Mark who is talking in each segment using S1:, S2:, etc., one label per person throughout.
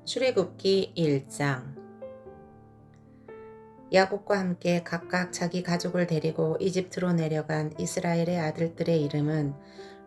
S1: 출애굽기 1장. 야곱과 함께 각각 자기 가족을 데리고 이집트로 내려간 이스라엘의 아들들의 이름은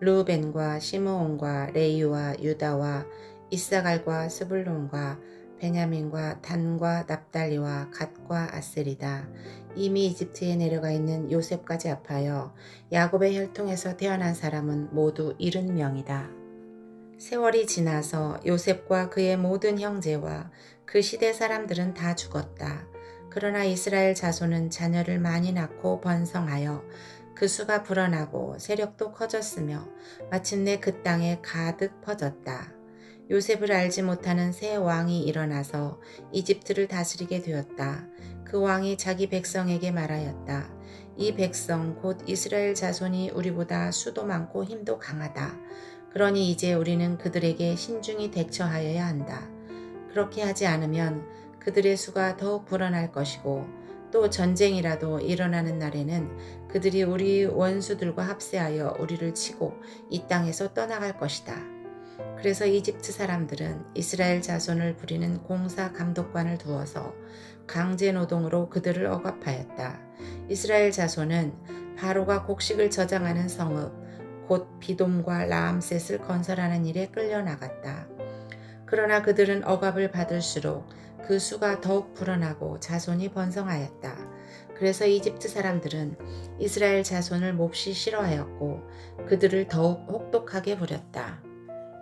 S1: 르우벤과 시므온과 레위와 유다와 이사갈과 스불론과 베냐민과 단과 납달리와 갓과 아셀이다. 이미 이집트에 내려가 있는 요셉까지 합하여 야곱의 혈통에서 태어난 사람은 모두 70명이다. 세월이 지나서 요셉과 그의 모든 형제와 그 시대 사람들은 다 죽었다. 그러나 이스라엘 자손은 자녀를 많이 낳고 번성하여 그 수가 불어나고 세력도 커졌으며 마침내 그 땅에 가득 퍼졌다. 요셉을 알지 못하는 새 왕이 일어나서 이집트를 다스리게 되었다. 그 왕이 자기 백성에게 말하였다. 이 백성 곧 이스라엘 자손이 우리보다 수도 많고 힘도 강하다. 그러니 이제 우리는 그들에게 신중히 대처하여야 한다. 그렇게 하지 않으면 그들의 수가 더욱 불어날 것이고 또 전쟁이라도 일어나는 날에는 그들이 우리 원수들과 합세하여 우리를 치고 이 땅에서 떠나갈 것이다. 그래서 이집트 사람들은 이스라엘 자손을 부리는 공사 감독관을 두어서 강제 노동으로 그들을 억압하였다. 이스라엘 자손은 바로가 곡식을 저장하는 성읍 곧 비돔과 라암셋을 건설하는 일에 끌려나갔다. 그러나 그들은 억압을 받을수록 그 수가 더욱 불어나고 자손이 번성하였다. 그래서 이집트 사람들은 이스라엘 자손을 몹시 싫어하였고 그들을 더욱 혹독하게 부렸다.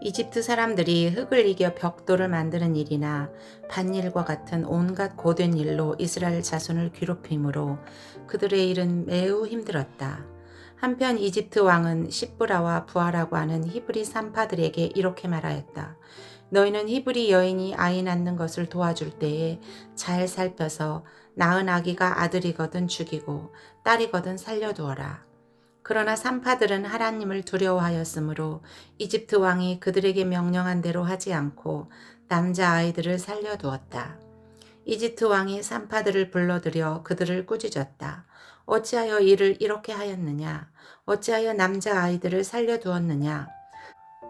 S1: 이집트 사람들이 흙을 이겨 벽돌을 만드는 일이나 밭일과 같은 온갖 고된 일로 이스라엘 자손을 괴롭힘으로 그들의 일은 매우 힘들었다. 한편 이집트 왕은 시브라와 부하라고 하는 히브리 산파들에게 이렇게 말하였다. 너희는 히브리 여인이 아이 낳는 것을 도와줄 때에 잘 살펴서 낳은 아기가 아들이거든 죽이고 딸이거든 살려두어라. 그러나 산파들은 하나님을 두려워하였으므로 이집트 왕이 그들에게 명령한 대로 하지 않고 남자아이들을 살려두었다. 이집트 왕이 산파들을 불러들여 그들을 꾸짖었다. 어찌하여 이를 이렇게 하였느냐? 어찌하여 남자아이들을 살려두었느냐?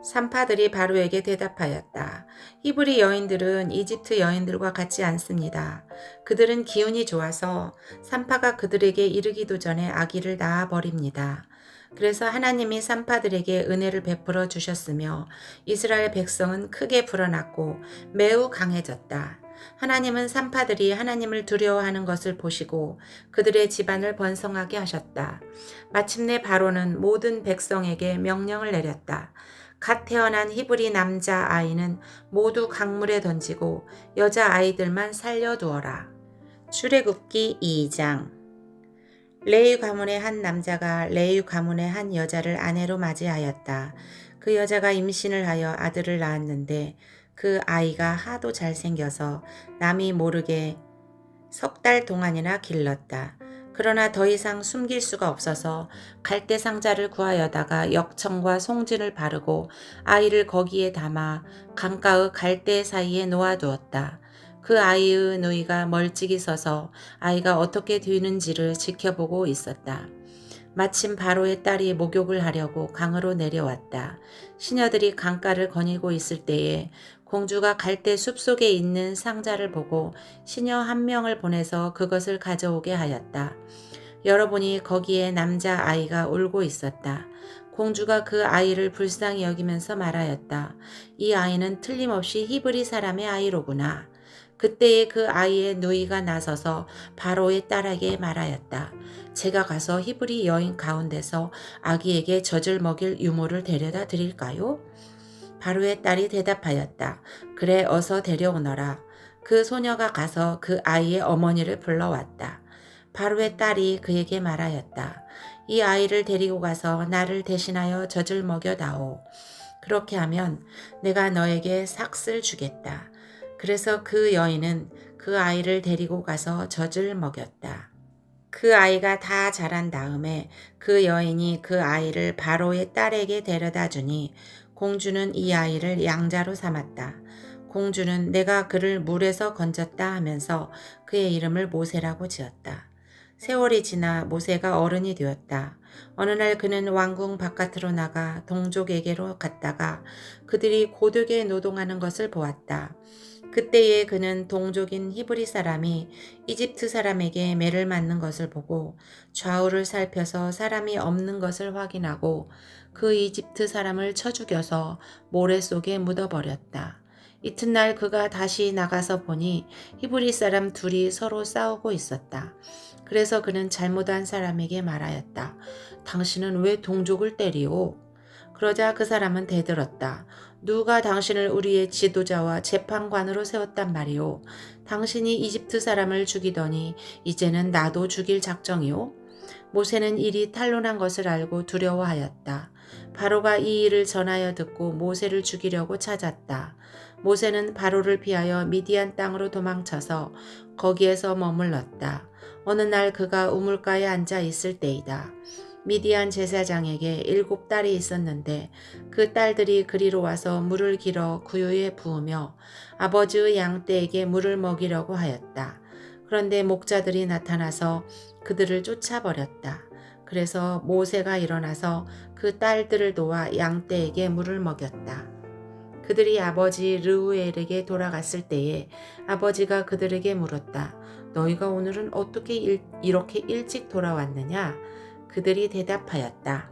S1: 산파들이 바로에게 대답하였다. 히브리 여인들은 이집트 여인들과 같지 않습니다. 그들은 기운이 좋아서 산파가 그들에게 이르기도 전에 아기를 낳아버립니다. 그래서 하나님이 산파들에게 은혜를 베풀어 주셨으며 이스라엘 백성은 크게 불어났고 매우 강해졌다. 하나님은 산파들이 하나님을 두려워하는 것을 보시고 그들의 집안을 번성하게 하셨다. 마침내 바로는 모든 백성에게 명령을 내렸다. 갓 태어난 히브리 남자 아이는 모두 강물에 던지고 여자 아이들만 살려두어라. 출애굽기 2장. 레위 가문의 한 남자가 레위 가문의 한 여자를 아내로 맞이하였다. 그 여자가 임신을 하여 아들을 낳았는데 그 아이가 하도 잘생겨서 남이 모르게 3달 동안이나 길렀다. 그러나 더 이상 숨길 수가 없어서 갈대 상자를 구하여다가 역청과 송진을 바르고 아이를 거기에 담아 강가의 갈대 사이에 놓아두었다. 그 아이의 누이가 멀찍이 서서 아이가 어떻게 되는지를 지켜보고 있었다. 마침 바로의 딸이 목욕을 하려고 강으로 내려왔다. 시녀들이 강가를 거닐고 있을 때에 공주가 갈대 숲속에 있는 상자를 보고 시녀 한 명을 보내서 그것을 가져오게 하였다. 열어보니 거기에 남자 아이가 울고 있었다. 공주가 그 아이를 불쌍히 여기면서 말하였다. 이 아이는 틀림없이 히브리 사람의 아이로구나. 그때에 그 아이의 누이가 나서서 바로의 딸에게 말하였다. 제가 가서 히브리 여인 가운데서 아기에게 젖을 먹일 유모를 데려다 드릴까요? 바로의 딸이 대답하였다. 그래, 어서 데려오너라. 그 소녀가 가서 그 아이의 어머니를 불러왔다. 바로의 딸이 그에게 말하였다. 이 아이를 데리고 가서 나를 대신하여 젖을 먹여다오. 그렇게 하면 내가 너에게 삭슬 주겠다. 그래서 그 여인은 그 아이를 데리고 가서 젖을 먹였다. 그 아이가 다 자란 다음에 그 여인이 그 아이를 바로의 딸에게 데려다 주니 공주는 이 아이를 양자로 삼았다. 공주는 내가 그를 물에서 건졌다 하면서 그의 이름을 모세라고 지었다. 세월이 지나 모세가 어른이 되었다. 어느 날 그는 왕궁 바깥으로 나가 동족에게로 갔다가 그들이 고되게 노동하는 것을 보았다. 그때에 그는 동족인 히브리 사람이 이집트 사람에게 매를 맞는 것을 보고 좌우를 살펴서 사람이 없는 것을 확인하고 그 이집트 사람을 쳐 죽여서 모래 속에 묻어버렸다. 이튿날 그가 다시 나가서 보니 히브리 사람 둘이 서로 싸우고 있었다. 그래서 그는 잘못한 사람에게 말하였다. 당신은 왜 동족을 때리오? 그러자 그 사람은 대들었다. 누가 당신을 우리의 지도자와 재판관으로 세웠단 말이오. 당신이 이집트 사람을 죽이더니 이제는 나도 죽일 작정이오. 모세는 일이 탄로난 것을 알고 두려워하였다. 바로가 이 일을 전하여 듣고 모세를 죽이려고 찾았다. 모세는 바로를 피하여 미디안 땅으로 도망쳐서 거기에서 머물렀다. 어느 날 그가 우물가에 앉아 있을 때이다. 미디안 제사장에게 7딸이 있었는데 그 딸들이 그리로 와서 물을 길어 구유에 부으며 아버지의 양떼에게 물을 먹이려고 하였다. 그런데 목자들이 나타나서 그들을 쫓아버렸다. 그래서 모세가 일어나서 그 딸들을 도와 양떼에게 물을 먹였다. 그들이 아버지 르우엘에게 돌아갔을 때에 아버지가 그들에게 물었다. 너희가 오늘은 어떻게 이렇게 일찍 돌아왔느냐? 그들이 대답하였다.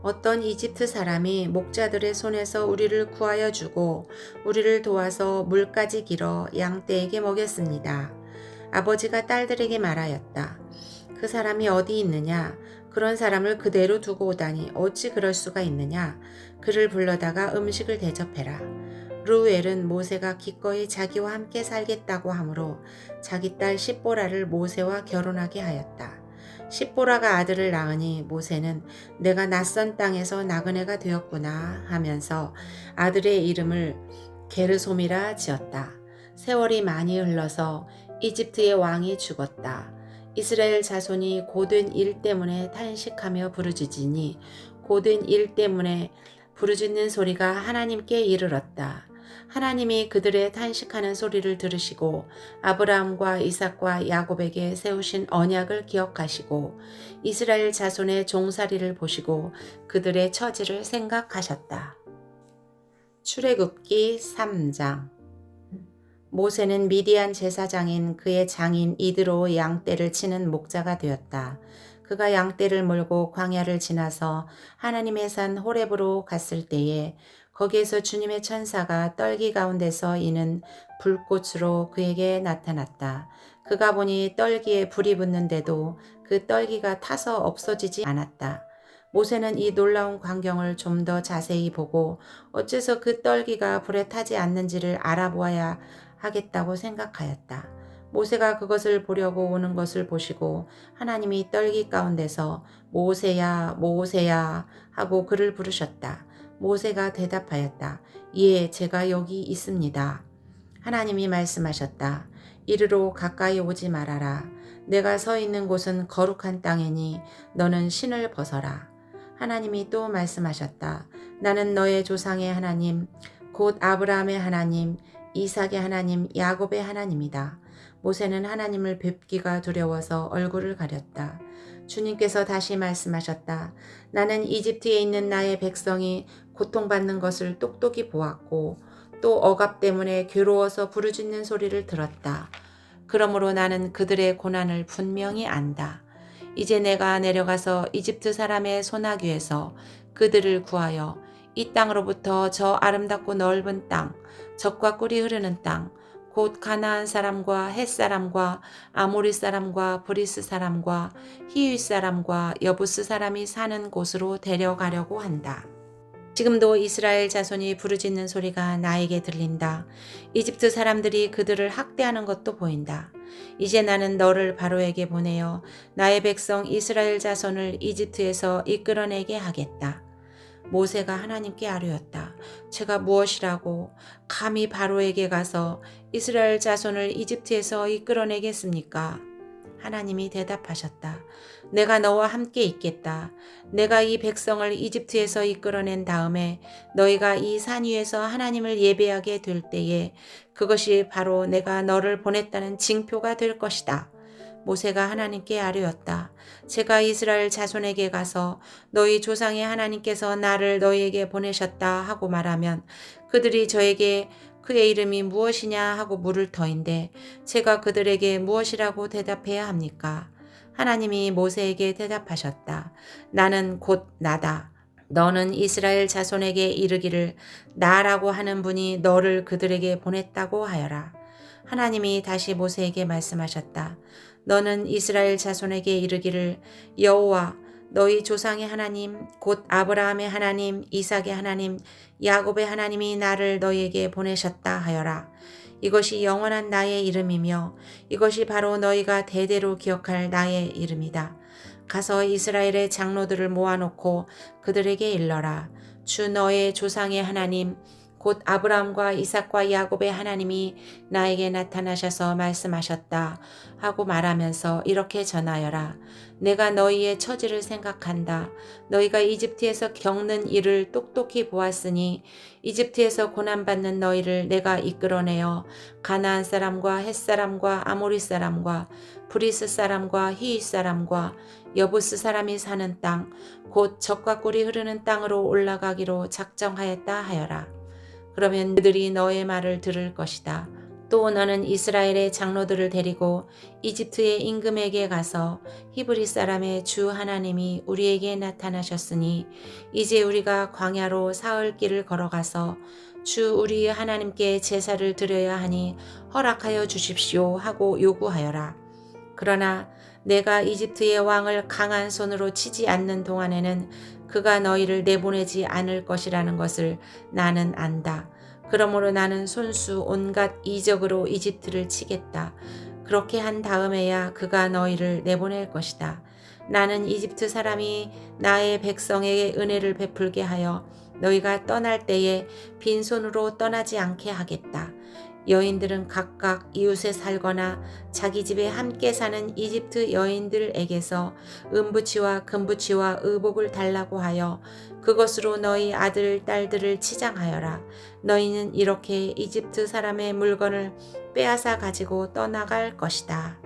S1: 어떤 이집트 사람이 목자들의 손에서 우리를 구하여 주고 우리를 도와서 물까지 길어 양떼에게 먹였습니다. 아버지가 딸들에게 말하였다. 그 사람이 어디 있느냐? 그런 사람을 그대로 두고 오다니 어찌 그럴 수가 있느냐? 그를 불러다가 음식을 대접해라. 루엘은 모세가 기꺼이 자기와 함께 살겠다고 하므로 자기 딸 십보라를 모세와 결혼하게 하였다. 십보라가 아들을 낳으니 모세는 내가 낯선 땅에서 나그네가 되었구나 하면서 아들의 이름을 게르솜이라 지었다. 세월이 많이 흘러서 이집트의 왕이 죽었다. 이스라엘 자손이 고된 일 때문에 탄식하며 부르짖으니 고된 일 때문에 부르짖는 소리가 하나님께 이르렀다. 하나님이 그들의 탄식하는 소리를 들으시고 아브라함과 이삭과 야곱에게 세우신 언약을 기억하시고 이스라엘 자손의 종살이를 보시고 그들의 처지를 생각하셨다. 출애굽기 3장. 모세는 미디안 제사장인 그의 장인 이드로 양떼를 치는 목자가 되었다. 그가 양떼를 몰고 광야를 지나서 하나님의 산 호렙으로 갔을 때에 거기에서 주님의 천사가 떨기 가운데서 이는 불꽃으로 그에게 나타났다. 그가 보니 떨기에 불이 붙는데도 그 떨기가 타서 없어지지 않았다. 모세는 이 놀라운 광경을 좀 더 자세히 보고 어째서 그 떨기가 불에 타지 않는지를 알아보아야 하겠다고 생각하였다. 모세가 그것을 보려고 오는 것을 보시고 하나님이 떨기 가운데서 모세야 모세야 하고 그를 부르셨다. 모세가 대답하였다. 예, 제가 여기 있습니다. 하나님이 말씀하셨다. 이리로 가까이 오지 말아라. 내가 서 있는 곳은 거룩한 땅이니 너는 신을 벗어라. 하나님이 또 말씀하셨다. 나는 너의 조상의 하나님, 곧 아브라함의 하나님, 이삭의 하나님, 야곱의 하나님이다. 모세는 하나님을 뵙기가 두려워서 얼굴을 가렸다. 주님께서 다시 말씀하셨다. 나는 이집트에 있는 나의 백성이 고통받는 것을 똑똑히 보았고 또 억압 때문에 괴로워서 부르짖는 소리를 들었다. 그러므로 나는 그들의 고난을 분명히 안다. 이제 내가 내려가서 이집트 사람의 소나귀에서 그들을 구하여 이 땅으로부터 저 아름답고 넓은 땅, 젖과 꿀이 흐르는 땅, 곧 가나안 사람과 헷 사람과 아모리 사람과 브리스 사람과 히윗 사람과 여부스 사람이 사는 곳으로 데려가려고 한다. 지금도 이스라엘 자손이 부르짖는 소리가 나에게 들린다. 이집트 사람들이 그들을 학대하는 것도 보인다. 이제 나는 너를 바로에게 보내어 나의 백성 이스라엘 자손을 이집트에서 이끌어내게 하겠다. 모세가 하나님께 아뢰었다. 제가 무엇이라고 감히 바로에게 가서 이스라엘 자손을 이집트에서 이끌어내겠습니까? 하나님이 대답하셨다. 내가 너와 함께 있겠다. 내가 이 백성을 이집트에서 이끌어낸 다음에 너희가 이 산 위에서 하나님을 예배하게 될 때에 그것이 바로 내가 너를 보냈다는 징표가 될 것이다. 모세가 하나님께 아뢰었다. 제가 이스라엘 자손에게 가서 너희 조상의 하나님께서 나를 너희에게 보내셨다 하고 말하면 그들이 저에게 그의 이름이 무엇이냐 하고 물을 터인데 제가 그들에게 무엇이라고 대답해야 합니까? 하나님이 모세에게 대답하셨다. 나는 곧 나다. 너는 이스라엘 자손에게 이르기를 나라고 하는 분이 너를 그들에게 보냈다고 하여라. 하나님이 다시 모세에게 말씀하셨다. 너는 이스라엘 자손에게 이르기를 여호와 너희 조상의 하나님 곧 아브라함의 하나님 이삭의 하나님 야곱의 하나님이 나를 너희에게 보내셨다 하여라. 이것이 영원한 나의 이름이며 이것이 바로 너희가 대대로 기억할 나의 이름이다. 가서 이스라엘의 장로들을 모아놓고 그들에게 일러라. 주 너의 조상의 하나님 곧 아브라함과 이삭과 야곱의 하나님이 나에게 나타나셔서 말씀하셨다 하고 말하면서 이렇게 전하여라. 내가 너희의 처지를 생각한다. 너희가 이집트에서 겪는 일을 똑똑히 보았으니 이집트에서 고난받는 너희를 내가 이끌어내어 가나안 사람과 헷 사람과 아모리 사람과 브리스 사람과 히윗 사람과 여부스 사람이 사는 땅 곧 젖과 꿀이 흐르는 땅으로 올라가기로 작정하였다 하여라. 그러면 그들이 너의 말을 들을 것이다. 또 너는 이스라엘의 장로들을 데리고 이집트의 임금에게 가서 히브리 사람의 주 하나님이 우리에게 나타나셨으니 이제 우리가 광야로 사흘 길을 걸어가서 주 우리 하나님께 제사를 드려야 하니 허락하여 주십시오 하고 요구하여라. 그러나 내가 이집트의 왕을 강한 손으로 치지 않는 동안에는 그가 너희를 내보내지 않을 것이라는 것을 나는 안다. 그러므로 나는 손수 온갖 이적으로 이집트를 치겠다. 그렇게 한 다음에야 그가 너희를 내보낼 것이다. 나는 이집트 사람이 나의 백성에게 은혜를 베풀게 하여 너희가 떠날 때에 빈손으로 떠나지 않게 하겠다. 여인들은 각각 이웃에 살거나 자기 집에 함께 사는 이집트 여인들에게서 은부치와 금부치와 의복을 달라고 하여 그것으로 너희 아들 딸들을 치장하여라. 너희는 이렇게 이집트 사람의 물건을 빼앗아 가지고 떠나갈 것이다.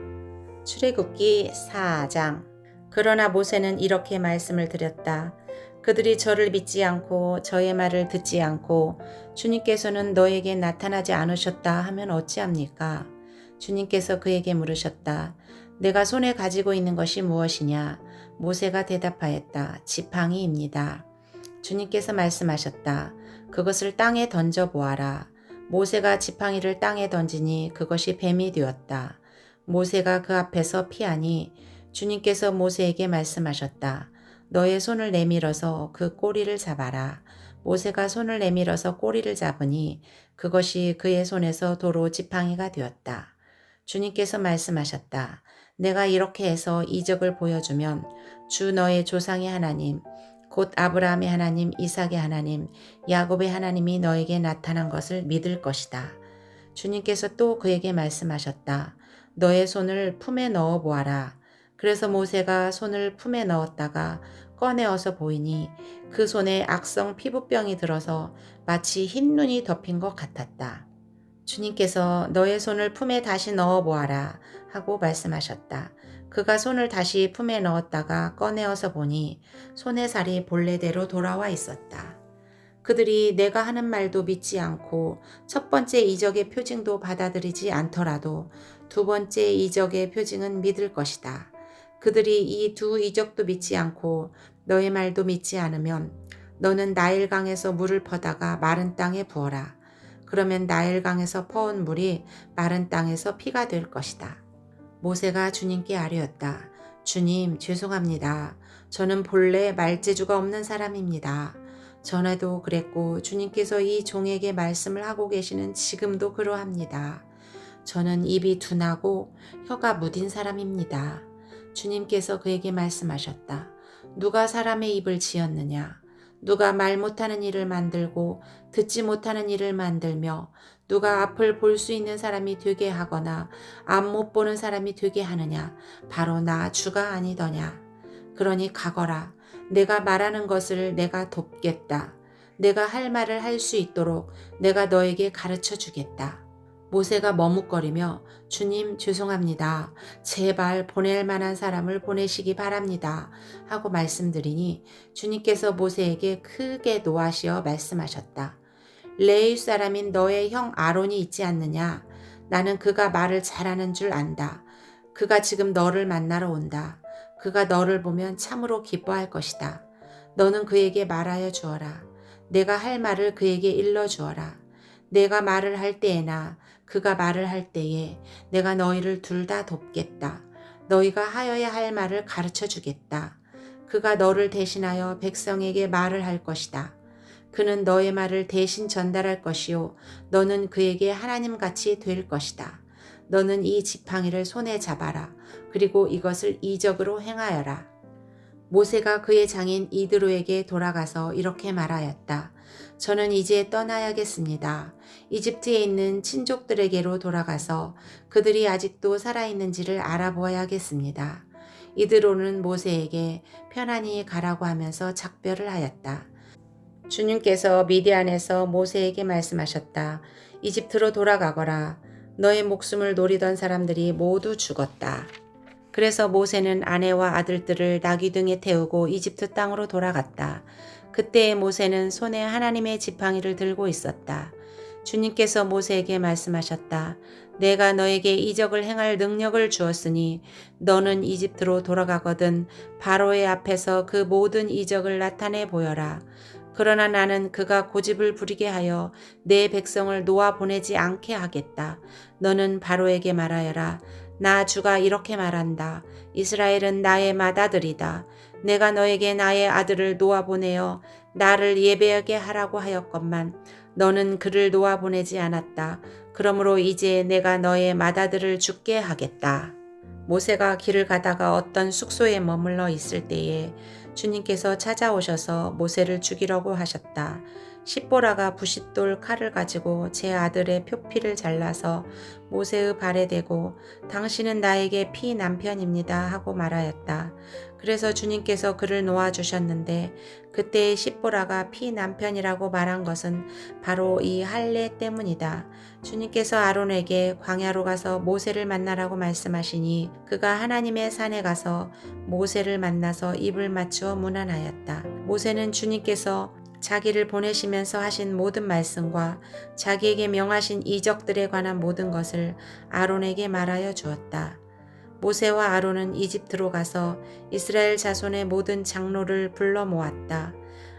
S1: 출애굽기 4장. 그러나 모세는 이렇게 말씀을 드렸다. 그들이 저를 믿지 않고 저의 말을 듣지 않고 주님께서는 너에게 나타나지 않으셨다 하면 어찌합니까? 주님께서 그에게 물으셨다. 내가 손에 가지고 있는 것이 무엇이냐? 모세가 대답하였다. 지팡이입니다. 주님께서 말씀하셨다. 그것을 땅에 던져 보아라. 모세가 지팡이를 땅에 던지니 그것이 뱀이 되었다. 모세가 그 앞에서 피하니 주님께서 모세에게 말씀하셨다. 너의 손을 내밀어서 그 꼬리를 잡아라. 모세가 손을 내밀어서 꼬리를 잡으니 그것이 그의 손에서 도로 지팡이가 되었다. 주님께서 말씀하셨다. 내가 이렇게 해서 이적을 보여주면 주 너의 조상의 하나님 곧 아브라함의 하나님 이삭의 하나님 야곱의 하나님이 너에게 나타난 것을 믿을 것이다. 주님께서 또 그에게 말씀하셨다. 너의 손을 품에 넣어 보아라. 그래서 모세가 손을 품에 넣었다가 꺼내어서 보이니 그 손에 악성 피부병이 들어서 마치 흰 눈이 덮인 것 같았다. 주님께서 너의 손을 품에 다시 넣어 보아라 하고 말씀하셨다. 그가 손을 다시 품에 넣었다가 꺼내어서 보니 손의 살이 본래대로 돌아와 있었다. 그들이 내가 하는 말도 믿지 않고 첫 번째 이적의 표징도 받아들이지 않더라도 두 번째 이적의 표징은 믿을 것이다. 그들이 이 두 이적도 믿지 않고 너의 말도 믿지 않으면 너는 나일강에서 물을 퍼다가 마른 땅에 부어라. 그러면 나일강에서 퍼온 물이 마른 땅에서 피가 될 것이다. 모세가 주님께 아뢰었다. 주님, 죄송합니다. 저는 본래 말재주가 없는 사람입니다. 전에도 그랬고 주님께서 이 종에게 말씀을 하고 계시는 지금도 그러합니다. 저는 입이 둔하고 혀가 무딘 사람입니다. 주님께서 그에게 말씀하셨다. 누가 사람의 입을 지었느냐? 누가 말 못하는 일을 만들고 듣지 못하는 일을 만들며 누가 앞을 볼 수 있는 사람이 되게 하거나 앞 못 보는 사람이 되게 하느냐? 바로 나 주가 아니더냐? 그러니 가거라. 내가 말하는 것을 내가 돕겠다. 내가 할 말을 할 수 있도록 내가 너에게 가르쳐 주겠다. 모세가 머뭇거리며 주님 죄송합니다. 제발 보낼 만한 사람을 보내시기 바랍니다. 하고 말씀드리니 주님께서 모세에게 크게 노하시어 말씀하셨다. 레위 사람인 너의 형 아론이 있지 않느냐? 나는 그가 말을 잘하는 줄 안다. 그가 지금 너를 만나러 온다. 그가 너를 보면 참으로 기뻐할 것이다. 너는 그에게 말하여 주어라. 내가 할 말을 그에게 일러 주어라. 내가 말을 할 때에나 그가 말을 할 때에 내가 너희를 둘 다 돕겠다. 너희가 하여야 할 말을 가르쳐 주겠다. 그가 너를 대신하여 백성에게 말을 할 것이다. 그는 너의 말을 대신 전달할 것이요 너는 그에게 하나님같이 될 것이다. 너는 이 지팡이를 손에 잡아라. 그리고 이것을 이적으로 행하여라. 모세가 그의 장인 이드로에게 돌아가서 이렇게 말하였다. 저는 이제 떠나야겠습니다. 이집트에 있는 친족들에게로 돌아가서 그들이 아직도 살아있는지를 알아보아야겠습니다. 이드로는 모세에게 편안히 가라고 하면서 작별을 하였다. 주님께서 미디안에서 모세에게 말씀하셨다. 이집트로 돌아가거라. 너의 목숨을 노리던 사람들이 모두 죽었다. 그래서 모세는 아내와 아들들을 나귀 등에 태우고 이집트 땅으로 돌아갔다. 그때의 모세는 손에 하나님의 지팡이를 들고 있었다. 주님께서 모세에게 말씀하셨다. 내가 너에게 이적을 행할 능력을 주었으니 너는 이집트로 돌아가거든 바로의 앞에서 그 모든 이적을 나타내 보여라. 그러나 나는 그가 고집을 부리게 하여 내 백성을 놓아 보내지 않게 하겠다. 너는 바로에게 말하여라. 나 주가 이렇게 말한다. 이스라엘은 나의 맏아들이다. 내가 너에게 나의 아들을 놓아 보내어 나를 예배하게 하라고 하였건만 너는 그를 놓아 보내지 않았다. 그러므로 이제 내가 너의 맏아들을 죽게 하겠다. 모세가 길을 가다가 어떤 숙소에 머물러 있을 때에 주님께서 찾아오셔서 모세를 죽이려고 하셨다. 십보라가 부싯돌 칼을 가지고 제 아들의 표피를 잘라서 모세의 발에 대고 당신은 나에게 피 남편입니다 하고 말하였다. 그래서 주님께서 그를 놓아주셨는데 그때의 십보라가 피 남편이라고 말한 것은 바로 이 할례 때문이다. 주님께서 아론에게 광야로 가서 모세를 만나라고 말씀하시니 그가 하나님의 산에 가서 모세를 만나서 입을 맞추어 문안하였다. 모세는 주님께서 자기를 보내시면서 하신 모든 말씀과 자기에게 명하신 이적들에 관한 모든 것을 아론에게 말하여 주었다. 모세와 아론은 이집트로 가서 이스라엘 자손의 모든 장로를 불러 모았다.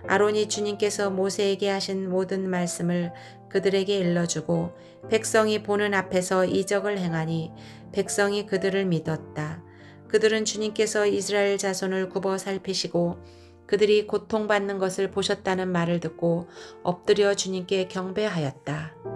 S1: 아론이 주님께서 모세에게 하신 모든 말씀을 그들에게 일러주고 백성이 보는 앞에서 이적을 행하니 백성이 그들을 믿었다. 그들은 주님께서 이스라엘 자손을 굽어 살피시고 그들이 고통받는 것을 보셨다는 말을 듣고 엎드려 주님께 경배하였다.